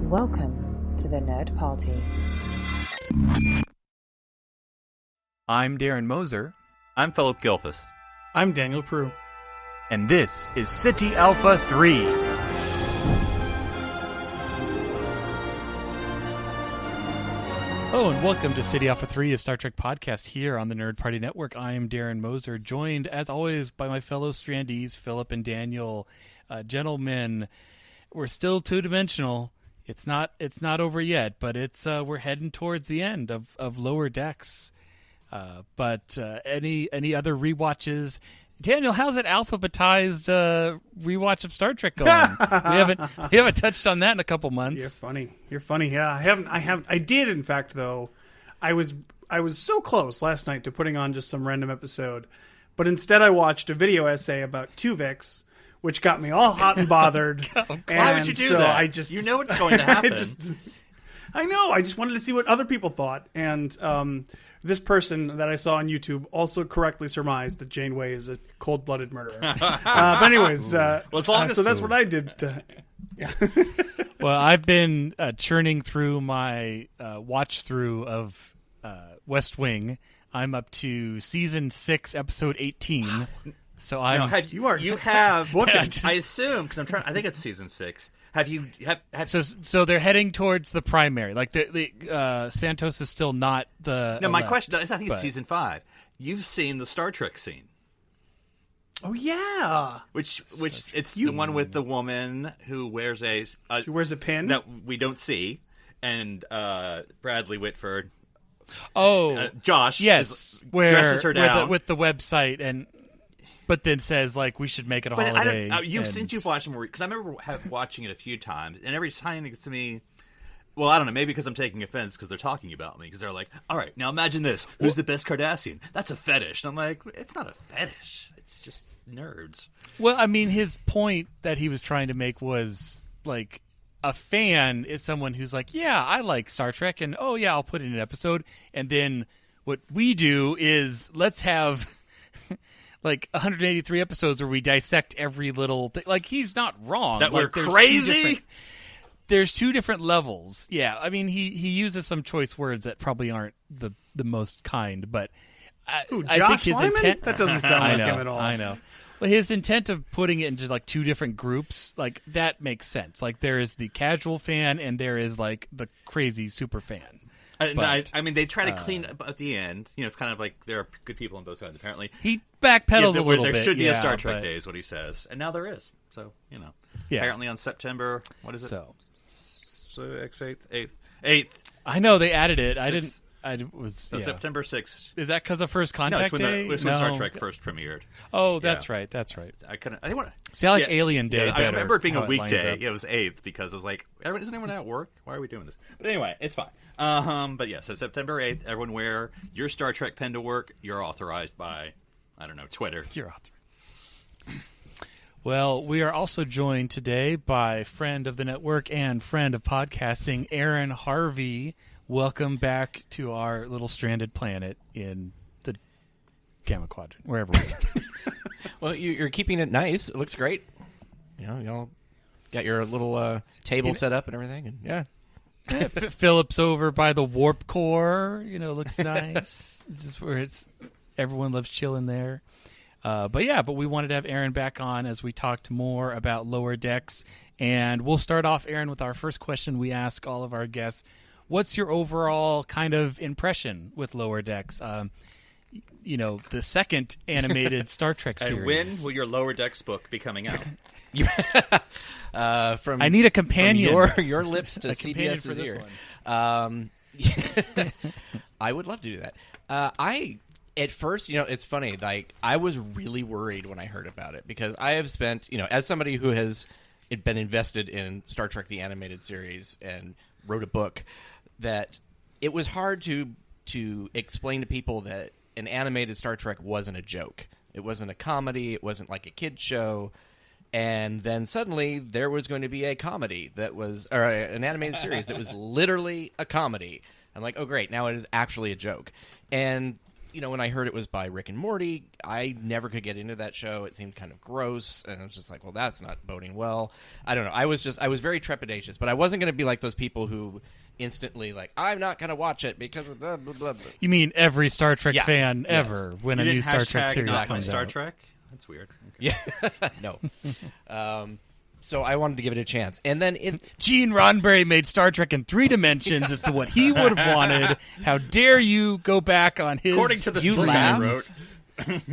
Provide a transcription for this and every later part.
Welcome to the Nerd Party. I'm Darren Moser. I'm Philip Gilfus. I'm Daniel Prue. And this is City Alpha 3. Hello and welcome to City Alpha 3, a Star Trek podcast here on the Nerd Party Network. I am Darren Moser, joined as always by my fellow Strandies, Philip and Daniel. Gentlemen, we're still two-dimensional. It's not over yet, but we're heading towards the end of Lower Decks. But any other rewatches? Daniel, how's that alphabetized rewatch of Star Trek going? we haven't touched on that in a couple months. You're funny. Yeah, I did, in fact, though. I was so close last night to putting on just some random episode, but instead I watched a video essay about Tuvix, which got me all hot and bothered. Why would you do that? You know what's going to happen. I know. I just wanted to see what other people thought, and this person that I saw on YouTube also correctly surmised that Janeway is a cold-blooded murderer. But anyways, so that's what I did. Yeah. Well, I've been churning through my watch-through of West Wing. I'm up to Season 6, Episode 18. So I assume, because I think it's Season 6. So they're heading towards the primary. Like the Santos is still not the. No, my question. I think it's Season 5. You've seen the Star Trek scene. Oh yeah, which it's the one with the woman who wears she wears a pin that we don't see, and Bradley Whitford. Josh. Yes, dresses her down with the website But then says, like, we should make it a holiday. Since you've watched more, because I remember watching it a few times, and every time it gets to me, well, I don't know, maybe because I'm taking offense because they're talking about me, because they're like, all right, now imagine this. Who's the best Cardassian? That's a fetish. And I'm like, it's not a fetish. It's just nerds. Well, I mean, his point that he was trying to make was, like, a fan is someone who's like, yeah, I like Star Trek, and, oh, yeah, I'll put in an episode. And then what we do is let's have like 183 episodes where we dissect every little thing. Like, he's not wrong. That we're crazy? There's two different levels. Yeah, I mean, he uses some choice words that probably aren't the most kind, but I think his intent... That doesn't sound like him at all. I know. Well, his intent of putting it into, like, two different groups, like, that makes sense. Like, there is the casual fan and there is, like, the crazy super fan. I mean, they try to clean up at the end. You know, it's kind of like there are good people on both sides, apparently. He backpedals a little bit. There should be a Star Trek Day, is what he says. And now there is. So, you know. Yeah. Apparently on September, what is it? So 8th. I know, they added it. September 6th. Is that because of First Contact Day? It's when Star Trek first premiered. Oh, that's right. That's right. I want to see. I like Alien Day. I remember it being a weekday. It was 8th because I was like, isn't anyone at work? Why are we doing this? But anyway, it's fine. But yeah, so September 8th, everyone wear your Star Trek pen to work. You're authorized by, I don't know, Twitter. You're authorized. Well, we are also joined today by friend of the network and friend of podcasting, Aaron Harvey. Welcome back to our little stranded planet in the Gamma Quadrant, wherever we are. Well, you're keeping it nice. It looks great. You know, y'all got your little table set up and everything. And yeah, Philip's over by the warp core. You know, looks nice. Just where everyone loves chilling there. But we wanted to have Aaron back on as we talked more about Lower Decks. And we'll start off, Aaron, with our first question we ask all of our guests. What's your overall kind of impression with Lower Decks? The second animated Star Trek series. And when will your Lower Decks book be coming out? I need a companion. From your lips to CBS's ear. I would love to do that. At first, it's funny. Like, I was really worried when I heard about it because I have spent, as somebody who has been invested in Star Trek the Animated Series and wrote a book, that it was hard to explain to people that an animated Star Trek wasn't a joke. It wasn't a comedy. It wasn't like a kid's show. And then suddenly there was going to be a comedy or an animated series that was literally a comedy. I'm like, oh, great. Now it is actually a joke. And when I heard it was by Rick and Morty, I never could get into that show. It seemed kind of gross, and I was just like, well, that's not boding well. I don't know. I was very trepidatious, but I wasn't going to be like those people who instantly like, I'm not going to watch it because of blah, blah, blah, blah. You mean every Star Trek fan ever when a new Star Trek series not comes Star out? Trek? That's weird. Okay. Yeah. No. So I wanted to give it a chance. And then Gene Roddenberry made Star Trek in 3 dimensions as to what he would have wanted. How dare you go back on his... According to the you story laugh. I wrote.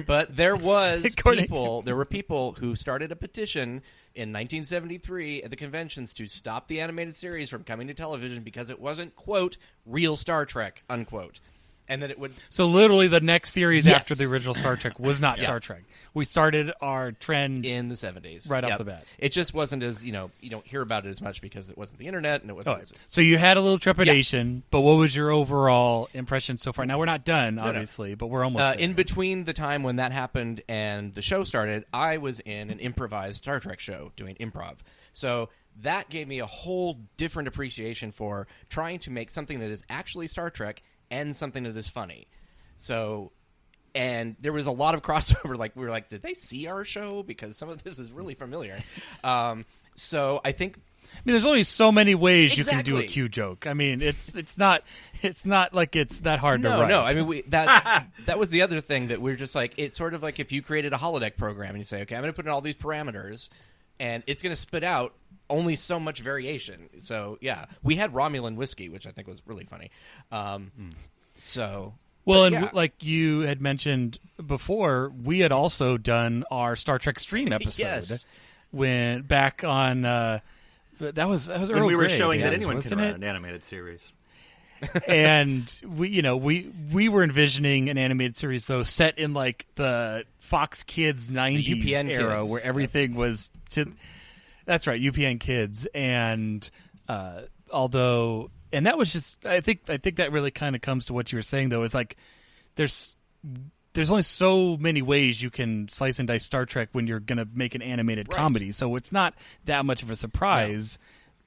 But there were people who started a petition in 1973 at the conventions to stop the animated series from coming to television because it wasn't, quote, real Star Trek, unquote. And then it would... So literally the next series Yes. after the original Star Trek was not Star Trek. We started our trend in the 70s. right off Yep. the bat. It just wasn't as, you don't hear about it as much because it wasn't the internet and it wasn't as... So you had a little trepidation, but what was your overall impression so far? Now, we're not done, obviously, but we're almost there. In between the time when that happened and the show started, I was in an improvised Star Trek show doing improv. So that gave me a whole different appreciation for trying to make something that is actually Star Trek and something that is funny. So, and there was a lot of crossover. Like, we were like, did they see our show? Because some of this is really familiar. So I think... I mean, there's only so many ways you can do a Exactly. Q joke. I mean, it's not like it's that hard to write. No. I mean, that was the other thing that we're just like, it's sort of like if you created a holodeck program and you say, okay, I'm going to put in all these parameters, and it's going to spit out only so much variation. So, yeah, we had Romulan whiskey, which I think was really funny. So... Well, and yeah. like you had mentioned before, we had also done our Star Trek Stream episode Yes. when back on that was Earl When we were Grey, showing yeah, that anyone can wasn't run it? an animated series. And we were envisioning an animated series though set in like the Fox Kids 90s UPN era Kids. where everything was to that's right, UPN Kids, and although and that was just I think that really kind of comes to what you were saying though, is like there's only so many ways you can slice and dice Star Trek when you're going to make an animated Right. comedy, so it's not that much of a surprise.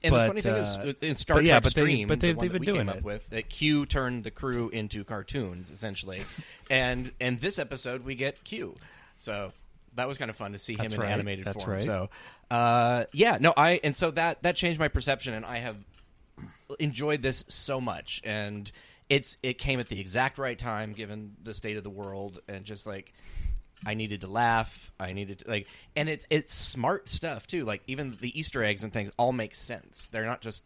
And but, the funny thing is, in Star but Trek yeah, but Stream, they've the one been that we doing came it. up with, that Q turned the crew into cartoons, essentially. and this episode, we get Q. So that was kind of fun to see him That's in right. animated That's form. right. So, so that changed my perception, and I have enjoyed this so much. And it came at the exact right time, given the state of the world, and just like... I needed to laugh. I needed to and it's smart stuff too. Like even the Easter eggs and things all make sense. They're not just.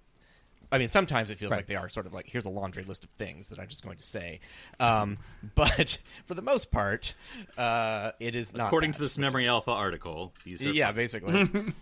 I mean, sometimes it feels like they are sort of like here's a laundry list of things that I'm just going to say. But for the most part, it is not. According that. to this Memory Alpha article, these are fun. basically.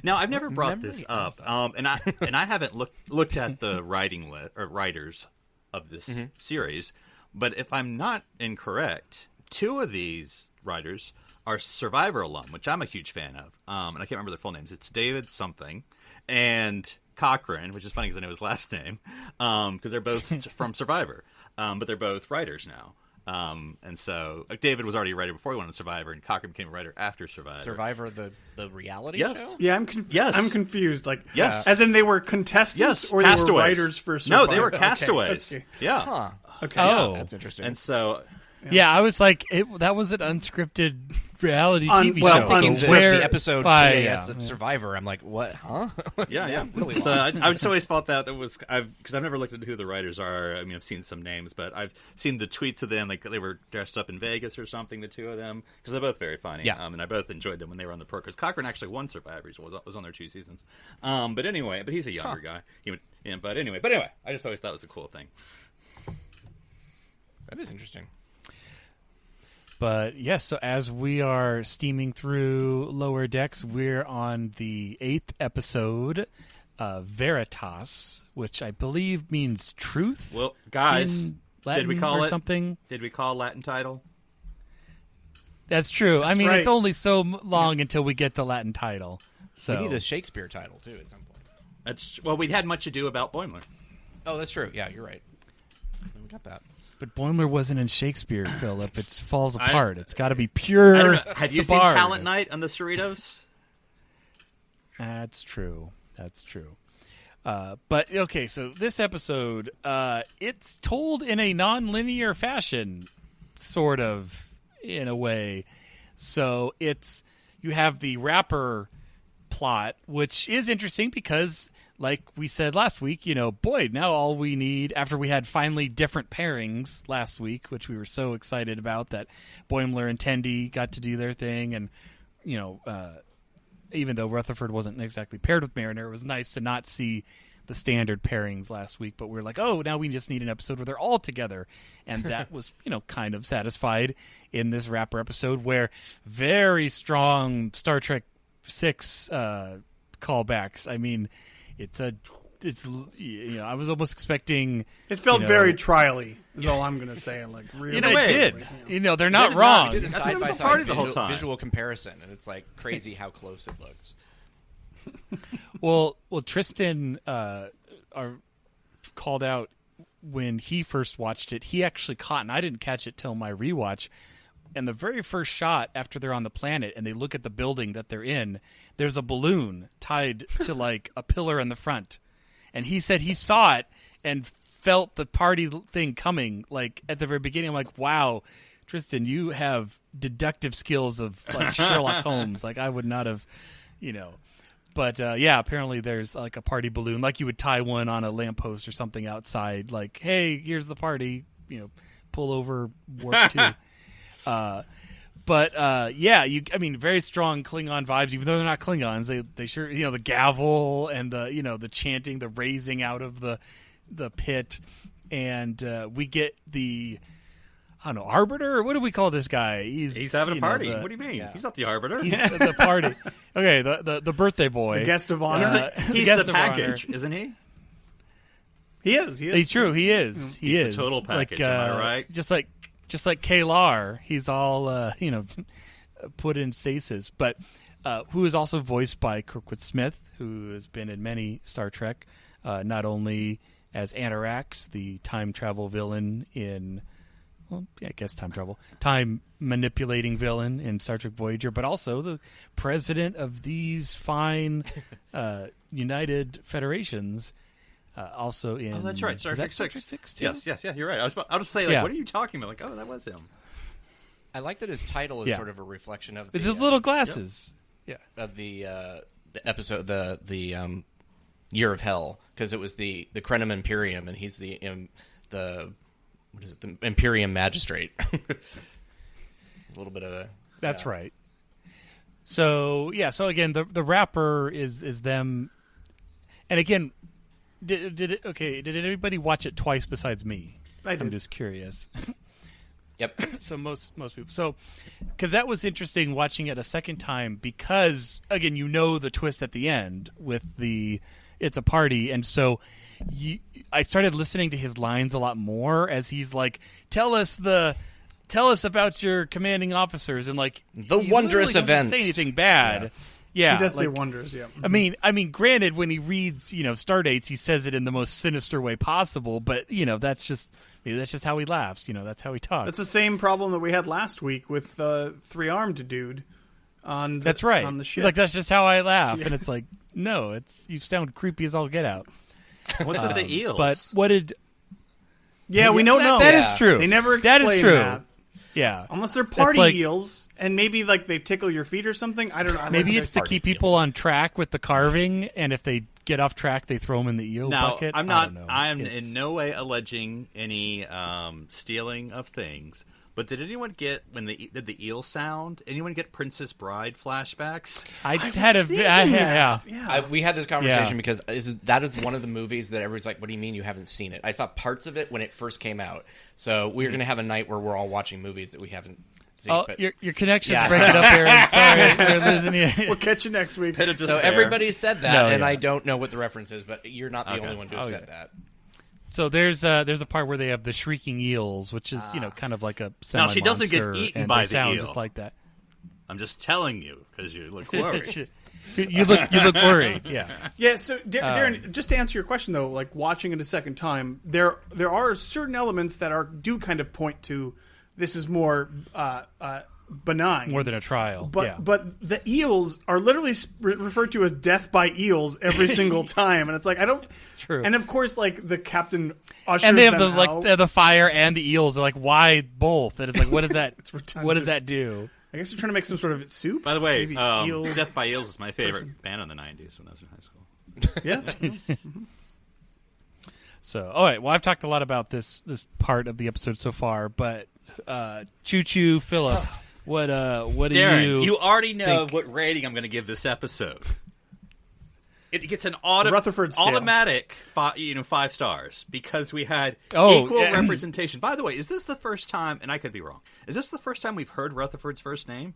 Now I've never brought this up, and I haven't looked at the writers of this series, but if I'm not incorrect, 2 of these writers are Survivor alum, which I'm a huge fan of, and I can't remember their full names. It's David something and Cochran, which is funny because I know his last name, because they're both from Survivor, but they're both writers now. And so David was already a writer before he went on Survivor, and Cochran became a writer after Survivor. Survivor, the reality Yes. show. Yeah, I'm Yes. I'm confused. Like, Yes. as in they were contestants, Yes, or they were castaways. writers for Survivor? No, they were Okay, castaways. okay. Yeah. Huh. Okay. Oh. That's interesting. And so Yeah, I was like, that was an unscripted reality TV well, show. on- Thinking So the, where- the episode Why, yes, of Survivor, I'm like, what? Huh? yeah. really So lost. I just always thought that was because I've never looked into who the writers are. I mean, I've seen some names, but I've seen the tweets of them, like they were dressed up in Vegas or something. The 2 of them, because they're both very funny. Yeah. And I both enjoyed them when they were on the pro. Because Cochran actually won Survivor. He was on their 2 seasons. But anyway, he's a younger guy. But anyway, I just always thought it was a cool thing. That is interesting. But yes, so as we are steaming through Lower Decks, we're on the 8th episode, Veritas, which I believe means truth. Well, guys, in Latin did we call or it something? Did we call Latin title? That's true. I mean, right. it's only so long until we get the Latin title. So We need a Shakespeare title too at some point. We had Much Ado About Boimler. Oh, that's true. Yeah, you're right. We got that. But Boimler wasn't in Shakespeare, Philip. It falls I- apart. It's got to be pure. I don't know. Have you the seen bard. Talent Night on the Cerritos? That's true. That's true. But okay, so this episode, it's told in a non-linear fashion. sort of, in a way. So you have the rapper plot, which is interesting because, like we said last week, boy, now all we need, after we had finally different pairings last week, which we were so excited about, that Boimler and Tendi got to do their thing, and, even though Rutherford wasn't exactly paired with Mariner, it was nice to not see the standard pairings last week, but we're like, oh, now we just need an episode where they're all together. And that was, kind of satisfied in this Rapper episode, where very strong Star Trek 6 callbacks. I mean, I was almost expecting... It felt very trial-y, is all I'm going to say. Like, really, it did. They're not wrong. It's a side-by-side visual comparison, and it's like crazy how close it looks. Well, Tristan called out when he first watched it. He actually caught, and I didn't catch it till my rewatch. And the very first shot after they're on the planet and they look at the building that they're in, there's a balloon tied to like a pillar in the front. And he said he saw it and felt the party thing coming. Like at the very beginning, I'm like, wow, Tristan, you have deductive skills of like Sherlock Holmes. Like I would not have, But, apparently there's, like, a party balloon, like you would tie one on a lamppost or something outside, like, hey, here's the party, pull over, warp 2. Very strong Klingon vibes, even though they're not Klingons. They sure, the gavel and the chanting, the raising out of the pit. And we get the... I don't know, arbiter? What do we call this guy? He's having a party. What do you mean? Yeah. He's not the arbiter. He's the party. Okay, the birthday boy. The guest of honor. He's the package, isn't he? He is. He's true. He is. He he's is. the total package, am I right? Just like K'Ehleyr, he's all, put in stasis. But who is also voiced by Kirkwood Smith, who has been in many Star Trek, not only as Anarax, the time travel villain in... Well, yeah, I guess time manipulating villain in Star Trek Voyager, but also the president of these fine United Federations. Also in that's right, Star Trek 6 too? Yes, you're right. I was saying, what are you talking about? Like, that was him. I like that his title is sort of a reflection of his little glasses. Yep. Yeah, of the episode, the Year of Hell, because it was the Crenum Imperium, and he's the what is it? The Imperium Magistrate. A little bit of a... That's right. So, so again, the rapper is them... And again, did anybody watch it twice besides me? I did. I'm just curious. Yep. So most people. So, because that was interesting watching it a second time because, again, the twist at the end with it's a party, and so... I started listening to his lines a lot more as he's like, tell us about your commanding officers, and like the wondrous events. Say anything bad? Yeah, he does say wonders. Yeah. I mean, granted, when he reads star dates, he says it in the most sinister way possible. But that's just how he laughs. That's how he talks. That's the same problem that we had last week with the 3-armed dude. That's right. On the ship. He's like, that's just how I laugh, and it's like, no, you sound creepy as all get out. What's with the eels? But what did... Yeah, we don't know. That is true. They never explain that. Is true. That. Yeah. Unless they're party eels, and maybe like they tickle your feet or something. I don't know. Maybe it's to keep people on track with the carving, and if they get off track, they throw them in the eel bucket. I'm not. I'm in no way alleging any stealing of things. But did anyone get, when they did the eel sound, anyone get Princess Bride flashbacks? We had this conversation because that is one of the movies that everybody's like, what do you mean you haven't seen it? I saw parts of it when it first came out. So we're going to have a night where we're all watching movies that we haven't seen. Oh, but... your connection's breaking up, Aaron. Sorry, we're losing you. We'll catch you next week. So everybody said that, and I don't know what the reference is, but you're not the only one to have said that. So there's a part where they have the shrieking eels, which is kind of like a semi-monster. Now she doesn't get eaten by the eel. Just like that. I'm just telling you because you look worried. you look worried. Yeah. Yeah. So Darren, just to answer your question though, like watching it a second time, there are certain elements that do kind of point to this is more benign. More than a trial. But the eels are literally referred to as death by eels every single time, and it's like I don't. True. And of course, like the captain ushers And they have them out. they have the fire and the eels. They're like, why both? And it's like, what does that? It's redundant. What does that do? I guess you're trying to make some sort of soup. By the way, Maybe eel Death by Eels is my favorite band in the 90s when I was in high school. Yeah. So, all right. Well, I've talked a lot about this part of the episode so far, but Choo Choo, Philip, what do Darren, you already know think? what rating I'm going to give this episode. It gets an Rutherford scale. automatic 5 stars because we had Oh, equal yeah. representation. By the way, is this the first time, and I could be wrong, is this the first time we've heard Rutherford's first name?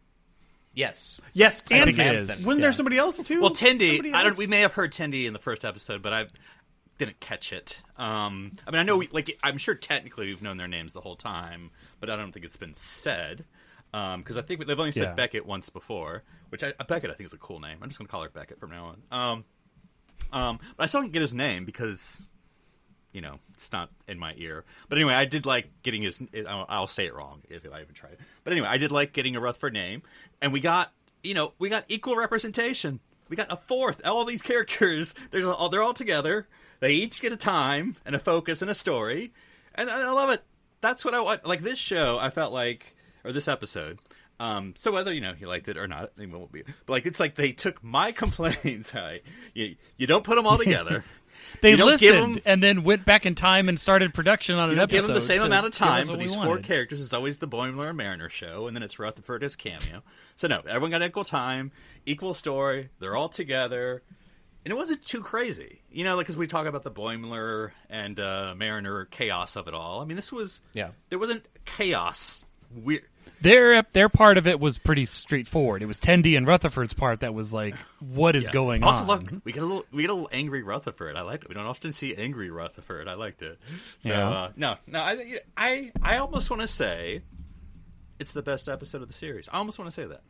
Yes. Yes, I and think it is. wasn't Yeah. there somebody else too? Well, Tindy, Somebody else? we may have heard Tindy in the first episode, but I didn't catch it. I mean, I know, I'm sure technically we've known their names the whole time, but I don't think it's been said. Because I think they've only said Yeah. Beckett once before, which Beckett I think is a cool name. I'm just going to call her Beckett from now on. But I still can't get his name because, it's not in my ear. But anyway, I did like getting his. I'll say it wrong if I even try it. But anyway, I did like getting a Rutherford name, and we got equal representation. We got a fourth. All these characters, they're all together. They each get a time and a focus and a story, and I love it. That's what I want. Like this show, I felt like, or this episode. So whether you liked it or not, it won't be. But it's like they took my complaints. Right? You don't put them all together. They You don't give listened them- and then went back in time and started production on an You episode. give them the same to amount of give us time what for we these 4 wanted. characters. It's always the Boimler and Mariner show, and then it's Rutherford as cameo. So no, everyone got equal time, equal story. They're all together, and it wasn't too crazy. Because we talk about the Boimler and Mariner chaos of it all. I mean, there wasn't chaos. Weird. Their part of it was pretty straightforward. It was Tendy and Rutherford's part that was like, what is going also, on? look, we get a little angry Rutherford. I liked it. We don't often see angry Rutherford. I liked it. So Yeah. no. I almost want to say it's the best episode of the series. I almost want to say that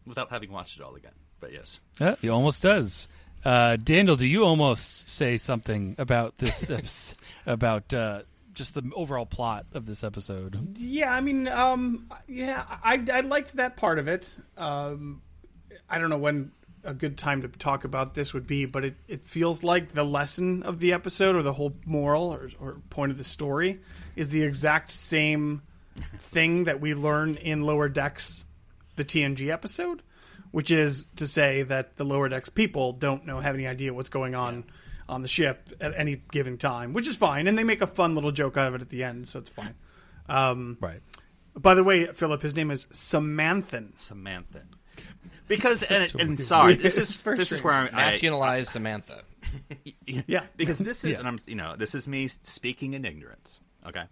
without having watched it all again. But yes, He almost does. Daniel, do you almost say something about this, about just the overall plot of this episode? Yeah, I mean, I liked that part of it. I don't know when a good time to talk about this would be, but it feels like the lesson of the episode or the whole moral or point of the story is the exact same thing that we learn in Lower Decks, the TNG episode, which is to say that the Lower Decks people don't have any idea what's going on the ship at any given time, which is fine, and they make a fun little joke out of it at the end, so it's fine. Right. By the way, Philip, his name is Samanthan. Because and sorry, this It's very is strange. where Masculinize Samantha. Yeah. because this is and I'm this is me speaking in ignorance. Okay,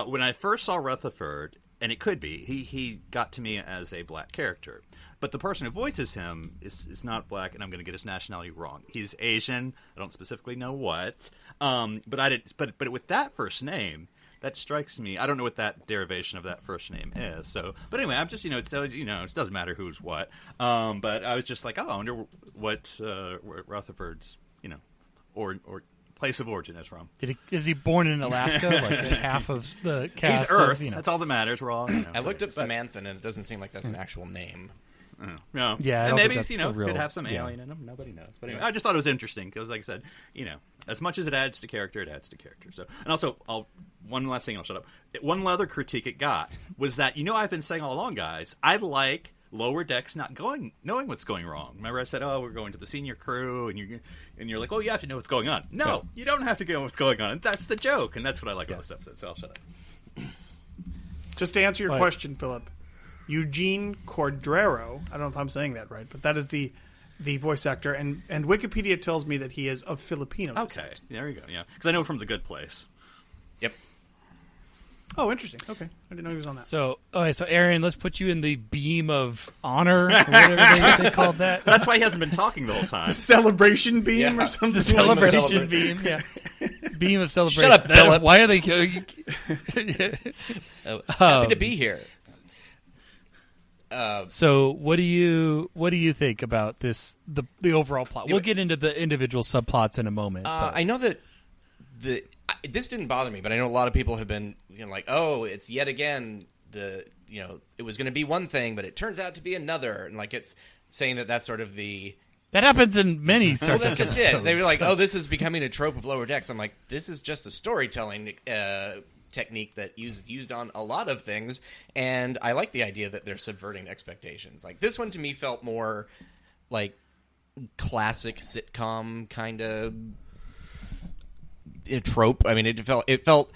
when I first saw Rutherford, and it could be he got to me as a black character. But the person who voices him is not black, and I'm going to get his nationality wrong. He's Asian. I don't specifically know what. But with that first name, that strikes me. I don't know what that derivation of that first name is. So, but anyway, I'm just it doesn't matter who's what. But I was just like, I wonder what Rutherford's or place of origin is from. Is he born in Alaska? Like half of the cast. He's Earth. Of, That's all that matters. We're all. I looked up Samantha, and it doesn't seem like that's an actual name. No. Yeah, I and don't maybe think that's a real- could have some yeah. alien in them. Nobody knows. But anyway, I just thought it was interesting because, like I said, as much as it adds to character, it adds to character. So, and also, one last thing, I'll shut up. One other critique it got was that I've been saying all along, guys, I like Lower Decks not knowing what's going wrong. Remember, I said, we're going to the senior crew, and you're like, you have to know what's going on. No, you don't have to know what's going on. And that's the joke, and that's what I like about this episode. So I'll shut up. Just to answer your Right. question, Philip, Eugene Cordero, I don't know if I'm saying that right, but that is the voice actor, and Wikipedia tells me that he is of Filipino descent. Okay, there you go. Yeah, because I know from The Good Place. Yep. Oh, interesting. Okay. I didn't know he was on that. So, so Aaron, let's put you in the beam of honor, or whatever they called that. That's why he hasn't been talking the whole time. Celebration beam Yeah. or something? The like that. celebration beam, yeah. Beam of celebration. Shut up, Philip. Why are they... Happy to be here. So, what do you think about this? The overall plot. We'll get into the individual subplots in a moment. but- I know that this didn't bother me, but I know a lot of people have been like, "Oh, it's yet again the it was going to be one thing, but it turns out to be another, and like it's saying that's sort of the. That happens in many Star Trek Well, that's just episodes. it. They were like, "Oh, this is becoming a trope of Lower Decks." I'm like, "This is just a storytelling technique that used on a lot of things," and I like the idea that they're subverting expectations. Like this one to me felt more like classic sitcom kind of trope. I mean, it felt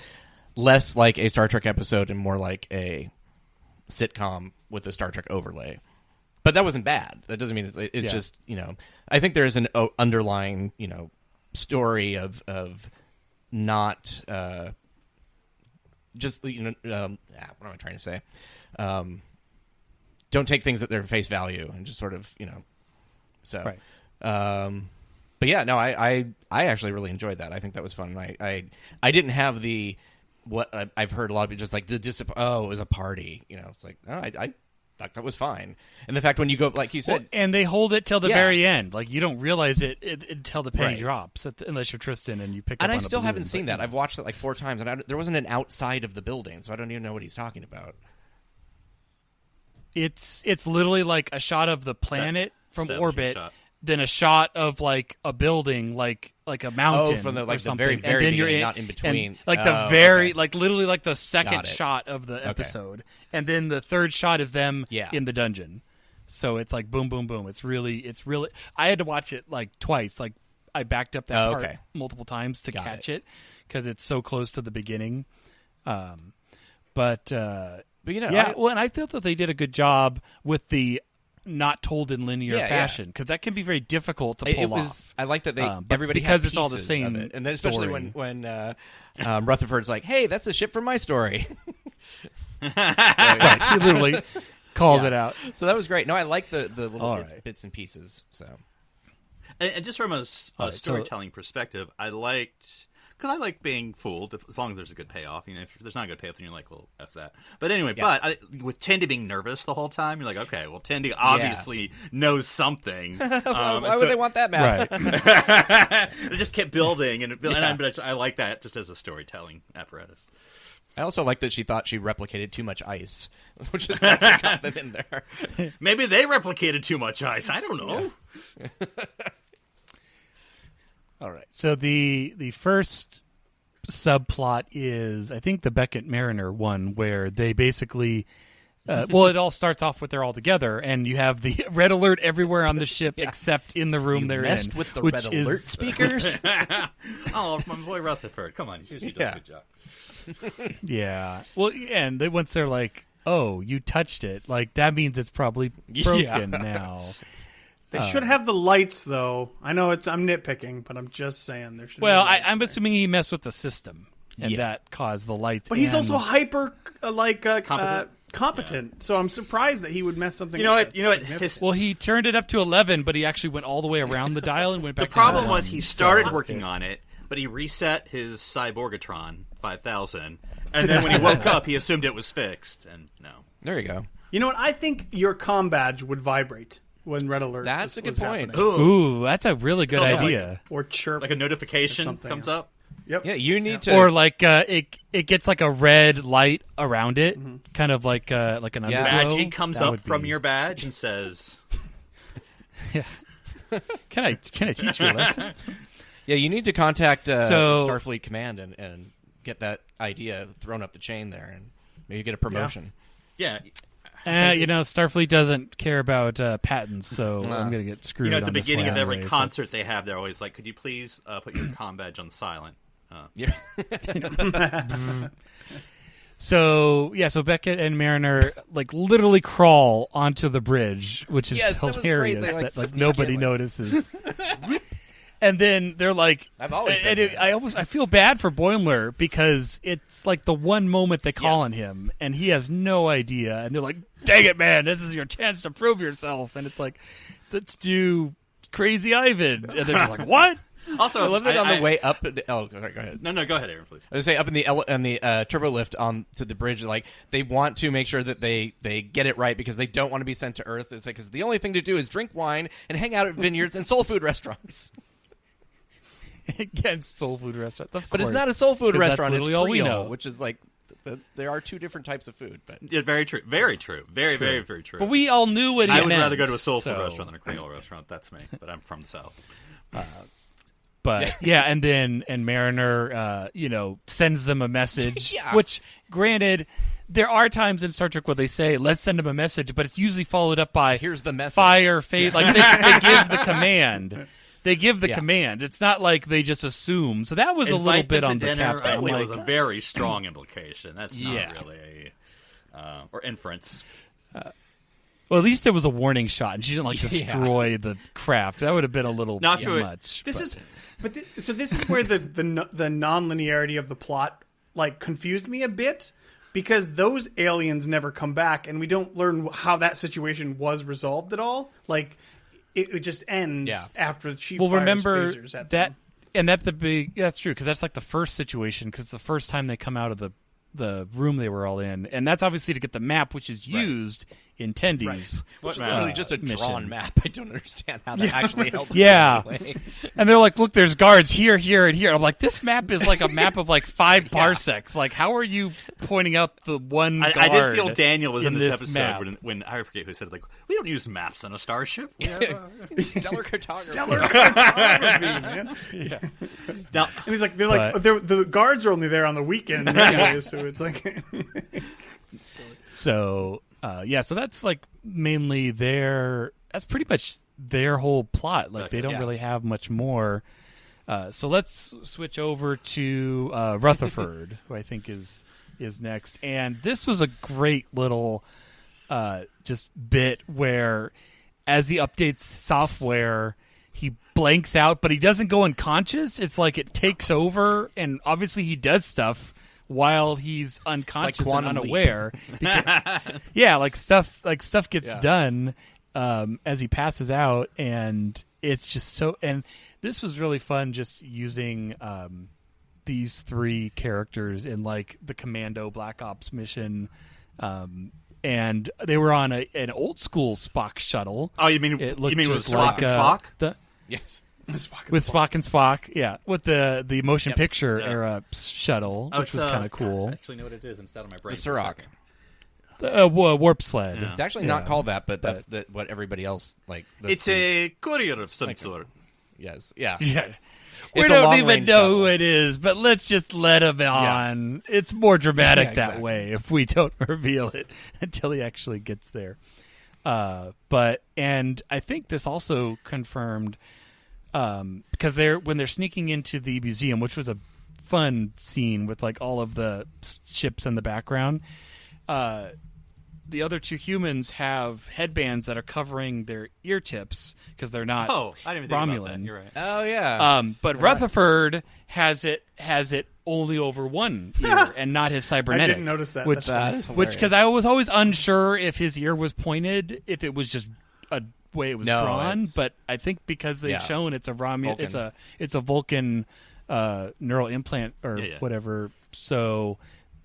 less like a Star Trek episode and more like a sitcom with a Star Trek overlay. But that wasn't bad. That doesn't mean it's just, I think there is an underlying, story of not just, what am I trying to say? Don't take things at their face value and just sort of, so. Right. But yeah, no, I actually really enjoyed that. I think that was fun. I didn't have what I've heard a lot of people just like it was a party. It's like, no, I thought that was fine. And the fact when you go, like you said, and they hold it till the very end. Like you don't realize it until the penny drops, unless you're Tristan and you pick up. And on I still balloon, haven't seen that. I've watched it like 4 times, and there wasn't an outside of the building, so I don't even know what he's talking about. It's literally like a shot of the planet from orbit, shot. then a shot of like a building, like a mountain, from the or something. very, very and then you're beginning, in, not in between. and, like the very, okay. like literally like the Got second it. shot of the episode, and then the third shot is them in the dungeon. So it's like boom, boom, boom. It's really. I had to watch it like twice. Like I backed up that part multiple times to catch it because it's so close to the beginning. But and I felt that they did a good job with the not told in linear fashion because that can be very difficult to pull off. I like that everybody because had it's all the pieces same of it. And then especially story. when Rutherford's like, "Hey, that's the ship from my story." Right, he literally calls it out. So that was great. No, I like the little bits and pieces. So, and just from a storytelling perspective, I liked. Because I like being fooled, as long as there's a good payoff. If there's not a good payoff, then you're like, well, F that. But anyway, with Tandy being nervous the whole time, you're like, okay, well, Tandy obviously knows something. Why would they want that bad? Right. It just kept building, but I like that just as a storytelling apparatus. I also like that she thought she replicated too much ice, which is what got them in there. Maybe they replicated too much ice. I don't know. Yeah. All right. So the first subplot is, I think, the Beckett Mariner one, where they basically, it all starts off with they're all together, and you have the red alert everywhere on the ship except in the room they're messed in, with the which red is alert speakers. Oh, my boy Rutherford, come on, he usually does a good job. Yeah. Well, and once they're like, "Oh, you touched it," like that means it's probably broken now. They should have the lights, though. I know I'm nitpicking, but I'm just saying there should. Well, be lights I'm there. assuming he messed with the system, and that caused the lights. But he's and- also hyper Competent. competent. So I'm surprised that he would mess something. You know up what? You know what? significant. Well, he turned it up to 11, but he actually went all the way around the dial and went back. The problem to was 1, he started working on it, but he reset his Cyborgatron 5000, and then when he woke up, he assumed it was fixed, and no. There you go. You know what? I think your comm badge would vibrate when red alert. That's a good was point. happening. Ooh, that's a really good also idea. Or chirp, Like a notification something, comes yeah. up. Yep. Yeah, you need to. Or like it gets like a red light around it, kind of like an underglow. Magic comes That up would from be- your badge and says, Can I teach you a lesson? Yeah, you need to contact So- Starfleet Command and get that idea thrown up the chain there, and maybe get a promotion. "Yeah." Starfleet doesn't care about patents, so I'm gonna get screwed. At the on this beginning one of every anyway, so- concert they have, they're always like, "Could you please put your comm badge on silent?" Yeah. So Beckett and Mariner like literally crawl onto the bridge, which is Yes, that was great. hilarious. They, That sneak nobody in, notices. And then they're like, I've always and been I feel bad for Boimler because it's like the one moment they call on him, and he has no idea. And they're like, "Dang it, man! This is your chance to prove yourself." And it's like, let's do Crazy Ivan, and they're just like, "What?" Also, I love it on the way up. Sorry, go ahead. No, go ahead, Aaron, please. I was say up in the turbo lift on to the bridge, like they want to make sure that they get it right because they don't want to be sent to Earth. It's like because the only thing to do is drink wine and hang out at vineyards and soul food restaurants. Against soul food restaurants, of But it's course. not a soul food 'Cause that's restaurant. It's literally all we Creole, know. which is like There are two different types of food, but Yeah, very true. Very true. Very, very, very true. But we all knew what he I meant. would rather go to a soul food so- restaurant than a Creole restaurant. That's me. But I'm from the South. But and Mariner, sends them a message. Yeah. Which, granted, there are times in Star Trek where they say, "Let's send them a message," but it's usually followed up by here's the message. Fire, fade. Like they give the command. They give the Yeah. command. It's not like they just assume. So that was a little Invite bit them on to the dinner. captain. I'm was like, a very strong implication. That's Yeah. not really or inference. well, at least it was a warning shot, and she didn't destroy the craft. That would have been a little Not to it. much. So this is where the non-linearity of the plot confused me a bit, because those aliens never come back, and we don't learn how that situation was resolved at all. It just ends after she fires remember phasers at that, them. and that's true, because that's like the first situation, because the first time they come out of the room they were all in, and that's obviously to get the map, which is used in Tendy's. Which is map? literally just a mission. drawn map. I don't understand how that actually helps. Yeah. in any way. And they're like, look, there's guards here, here, and here. I'm like, this map is like a map of 5 parsecs. Like, how are you pointing out the one guard? I did feel Daniel was in this this map? episode when I forget who said we don't use maps on a starship. We have, Stellar cartography. Stellar cartography, man. now, And he's like, the guards are only there on the weekend anyway, so it's like. So, so that's mainly that's pretty much their whole plot. They don't really have much more. So let's switch over to Rutherford, who I think is next. And this was a great little just bit where, as he updates software, he blanks out, but he doesn't go unconscious. It's like it takes over, and obviously he does stuff while he's unconscious and quantum unaware. Stuff gets done as he passes out, and it's just so. And this was really fun, just using these 3 characters in the Commando Black Ops mission, and they were on an old school Spock shuttle. oh, you mean It looked with just Spock and Spock? Yes. With Spock and Spock, with the motion picture era shuttle, which was kind of cool. I actually know what it is instead of my brain. The Cirroc. Warp sled. Yeah. It's actually not called that, but that's what everybody else It's a courier of some sort. Yes. Yeah. Yeah. We It's a don't even long-range know shuttle. who it is, but let's just let him on. It's more dramatic Yeah, that exactly. way if we don't reveal it until he actually gets there. And I think this also confirmed, because when they're sneaking into the museum, which was a fun scene with all of the ships in the background, the other 2 humans have headbands that are covering their ear tips because they're not Oh, I didn't even think Romulan. about that. You're right. Oh yeah. But Rutherford has it only over one ear and not his cybernetic. I didn't notice that. Which, That's That is because I was always unsure if his ear was pointed, if it was just a way it was No, drawn. it's- But I think because they've shown it's a Vulcan. it's a Vulcan neural implant or whatever. So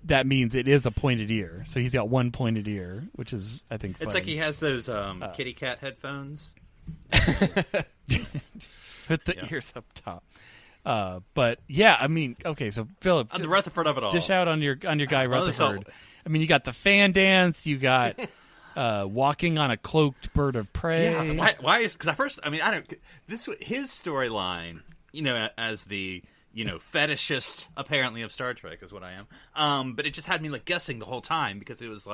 that means it is a pointed ear. So he's got one pointed ear, which is, I think, fun. It's like he has those kitty cat headphones. with the ears up top. But yeah, I mean, okay, so Philip, The Rutherford of it all. dish out on your guy Well, so- Rutherford. I mean, you got the fan dance, you got walking on a cloaked bird of prey. Yeah, why is because at first I mean I don't his storyline as the fetishist apparently of Star Trek is what I am, but it just had me guessing the whole time because it was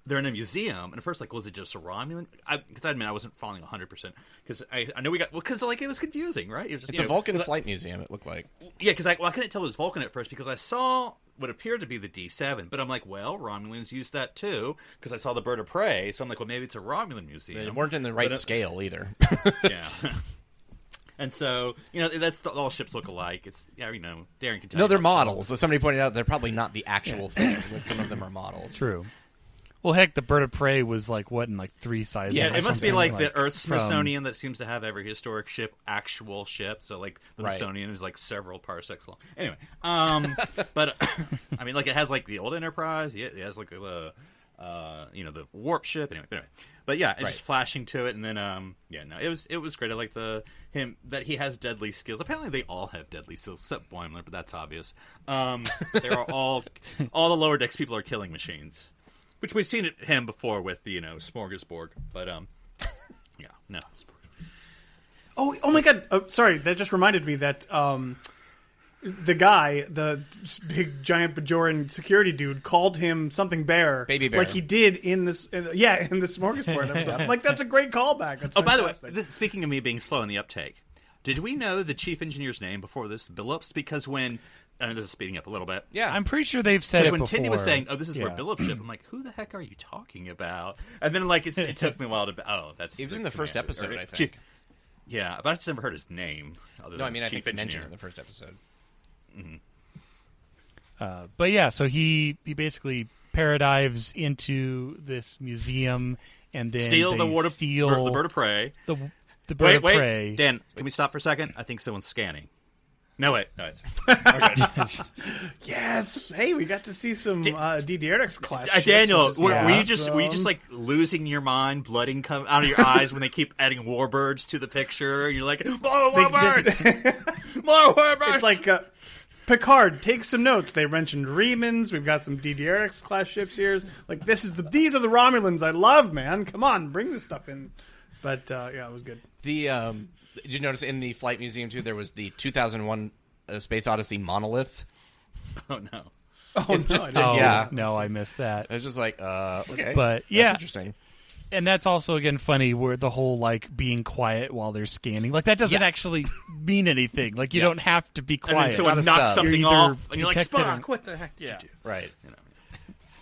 they're in a museum and at first was it just a Romulan? Because I admit I wasn't following 100% because I know we got because it was confusing, right? It was just, it's a Vulcan flight museum. It looked like. Yeah, because I couldn't tell it was Vulcan at first because I saw what appeared to be the D7, but I'm like, well, Romulans used that too because I saw the bird of prey, so I'm like, well, maybe it's a Romulan museum. They weren't in the right But scale either. Yeah. And so, that's all ships look alike. It's, Darren can tell No, you they're about models. As somebody pointed out, they're probably not the actual thing. Some of them are models. True. Well, heck, the bird of prey was what in 3 sizes? Yeah, or it must be something, the Earth from- Smithsonian that seems to have every historic ship, actual ship. So, the Right. Smithsonian is several parsecs long. Anyway, but I mean, it has the old Enterprise. Yeah, it has the the warp ship. Anyway, but yeah, it's just flashing to it, and then it was great. I like him that he has deadly skills. Apparently, they all have deadly skills except Boimler, but that's obvious. They are all the lower decks people are killing machines, which we've seen him before with the Smorgasbord. But yeah, no. Oh my God! Oh, sorry, that just reminded me that the guy, the big giant Bajoran security dude, called him something bear, Baby Bear, like he did in the Smorgasbord episode. I'm like, that's a great callback. That's by the way, fantastic. speaking of me being slow in the uptake, did we know the chief engineer's name before this Billups? Because when this is speeding up a little bit. Yeah, I'm pretty sure they've said it when before. Tindy was saying, "Oh, this is for a Billups ship," I'm like, "Who the heck are you talking about?" And then it took me a while to. Oh, that's. It was in the first episode, I think. Chief. Yeah, but I just never heard his name. No, I mean I think they mentioned it in the first episode. Mm-hmm. But yeah, so he basically paradives into this museum and then steal the bird of prey. The bird of prey. Dan, can we stop for a second? I think someone's scanning. No, wait. No, it's... Yes. Hey, we got to see some DDRX class. Daniel, ships, were you just like losing your mind, blooding come out of your eyes when they keep adding warbirds to the picture? And you're like, more warbirds! More warbirds! It's like Picard, take some notes. They mentioned Remans. We've got some DDRX class ships here. Like these are the Romulans I love, man. Come on, bring this stuff in. But yeah, it was good. Did you notice in the Flight Museum, too, there was the 2001 Space Odyssey monolith? Oh, no. No, I missed that. I was just like, okay. But, yeah. That's interesting. And that's also, again, funny where the whole, like, being quiet while they're scanning. Like, that doesn't actually mean anything. Like, you don't have to be quiet. And then someone knocks something off, and you're like, Spock, what the heck did you do? Right.